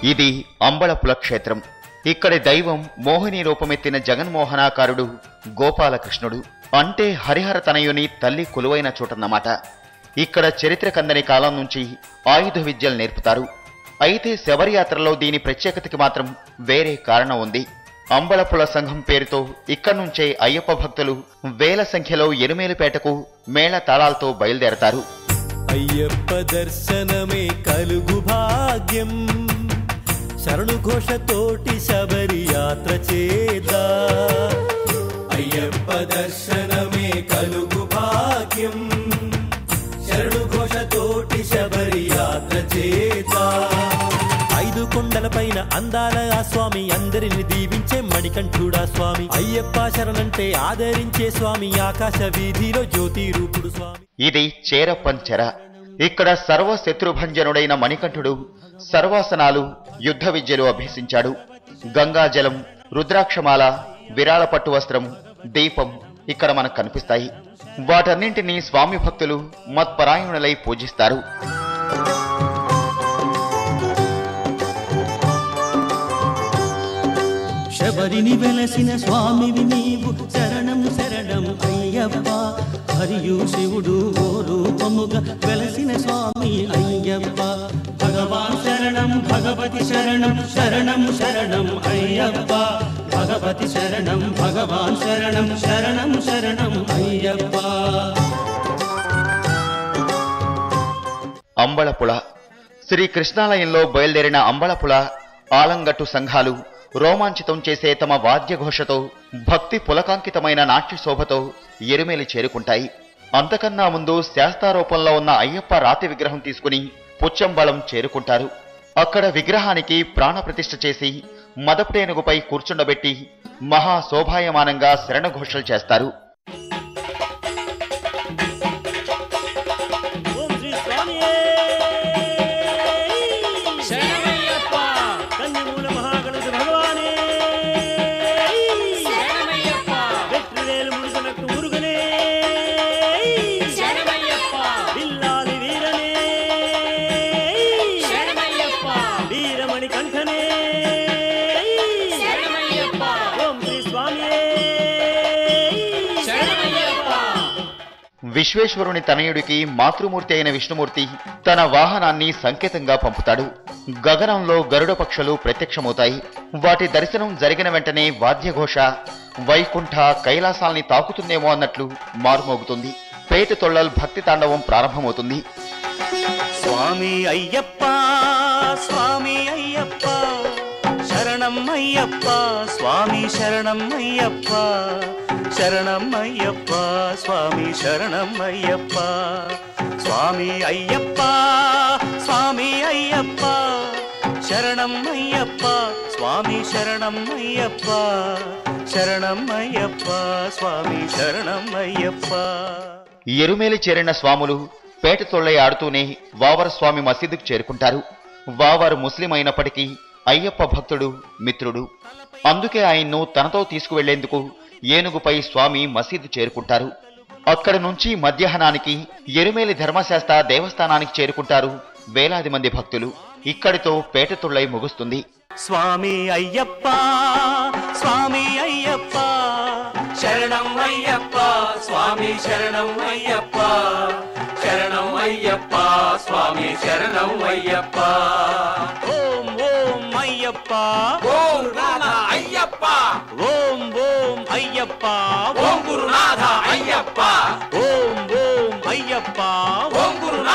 ఇది అంబళపుల క్షేత్రం. ఇక్కడి దైవం మోహిని రూపమెత్తిన జగన్మోహనాకారుడు గోపాలకృష్ణుడు. అంటే హరిహర తనయుని తల్లి కొలువైన చోటన్నమాట. ఇక్కడ చరిత్ర కందని కాలం నుంచి ఆయుధ విద్యలు నేర్పుతారు. అయితే శబరియాత్రలో దీని ప్రత్యేకతకి మాత్రం వేరే కారణం ఉంది. అంబళపుల సంఘం పేరుతో ఇక్కడి నుంచే అయ్యప్ప భక్తులు వేల సంఖ్యలో ఎరుమేలుపేటకు మేళ తాళాలతో బయలుదేరతారు. అయ్యప్ప దర్శనమే కలుగు భాగ్యం, శరణు ఘోషతోటి శబరి యాత్ర చేదా. అయ్యప్ప దర్శనమే కలుగు భాగ్యం, శరణు ఘోషతోటి శబరి యాత్ర చేదా. 5 కొండల పైన అందాల ఆ స్వామి, అందరిని దీవించే మణికంఠుడా స్వామి. అయ్యప్ప శరణంటే ఆదరించే స్వామి, ఆకాశ వీధిలో జ్యోతి రూపుడు స్వామి. ఇది చేరపంచెర. ఇక్కడ సర్వశత్రుభంజనుడైన మణికంఠుడు సర్వాసనాలు, యుద్ధ విద్యలు అభ్యసించాడు. గంగాజలం, రుద్రాక్షమాల, విరాళ పట్టు వస్త్రం, దీపం ఇక్కడ మనకు కనిపిస్తాయి. వాటన్నింటినీ స్వామి భక్తులు మత్పరాయణులై పూజిస్తారు. శబరిని వెలసిన స్వామివి నీవు, శరణం శరణం అయ్యప్ప. హరియు శివుడు ఓ రూపముగా వెలసిన స్వామి అయ్యప్ప. భగవాన్ శరణం భగవతి శరణం, శరణం శరణం అయ్యప్ప. భగవతి శరణం భగవాన్ శరణం, శరణం శరణం అయ్యప్ప. అంబళపుల శ్రీకృష్ణాలయంలో బయలుదేరిన అంబళపుల ఆలంగట్టు సంఘాలు రోమాంచితం చేసే తమ వాద్యఘోషతో, భక్తి పులకాంకితమైన నాట్య శోభతో ఎరుమేలి చేరుకుంటాయి. అంతకన్నా ముందు శాస్తారూపంలో ఉన్న అయ్యప్ప రాతి విగ్రహం తీసుకుని పుచ్చంబళం చేరుకుంటారు. అక్కడ విగ్రహానికి ప్రాణప్రతిష్ఠ చేసి మదపటేనుగుపై కూర్చుండబెట్టి మహాశోభాయమానంగా శరణఘోషలు చేస్తారు. విశ్వేశ్వరుని తనయుడికి మాతృమూర్తి అయిన విష్ణుమూర్తి తన వాహనాన్ని సంకేతంగా పంపుతాడు. గగనంలో గరుడ పక్షులు ప్రత్యక్షమవుతాయి. వాటి దర్శనం జరిగిన వెంటనే వాద్యఘోష వైకుంఠ కైలాసాల్ని తాకుతుందేమో అన్నట్లు మారుమోగుతుంది. పేట తొళ్ళల్ భక్తి తాండవం ప్రారంభమవుతుంది. స్వామి అయ్యప్ప స్వామి అయ్యప్ప, శరణం అయ్యప్ప స్వామి శరణం అయ్యప్ప. శరణం అయ్యప్ప స్వామి శరణం అయ్యప్ప. స్వామి అయ్యప్ప స్వామి అయ్యప్ప, శరణం అయ్యప్ప స్వామి శరణం అయ్యప్ప. శరణం అయ్యప్ప స్వామి శరణం అయ్యప్ప. ఎరుమేలి చేరిన స్వాములు పేట తొళ్ళై ఆడుతూనే వావర్ స్వామి మసీదుకు చేరుకుంటారు. వావర్ ముస్లిం అయినప్పటికీ అయ్యప్ప భక్తుడు, మిత్రుడు. అందుకే ఆయన్ను తనతో తీసుకువెళ్లేందుకు ఏనుగుపై స్వామి మసీదు చేరుకుంటారు. అక్కడి నుంచి మధ్యాహ్నానికి ఎరుమేలి ధర్మశాస్త్ర దేవస్థానానికి చేరుకుంటారు వేలాది మంది భక్తులు. ఇక్కడితో పేట తొళ్ళై ముగుస్తుంది. స్వామి అయ్యప్ప స్వామి అయ్యప్ప, శరణం అయ్యప్ప స్వామి శరణం అయ్యప్ప. శరణం అయ్యప్ప స్వామి శరణం అయ్యప్ప. ఓం ఓం అయ్యప్ప ఓం గురునాథ అయ్యప్ప. ఓం ఓం అయ్యప్ప ఓం గురునాథ అయ్యప్ప. ఓం ఓం అయ్యప్ప. ఓం గురునాథ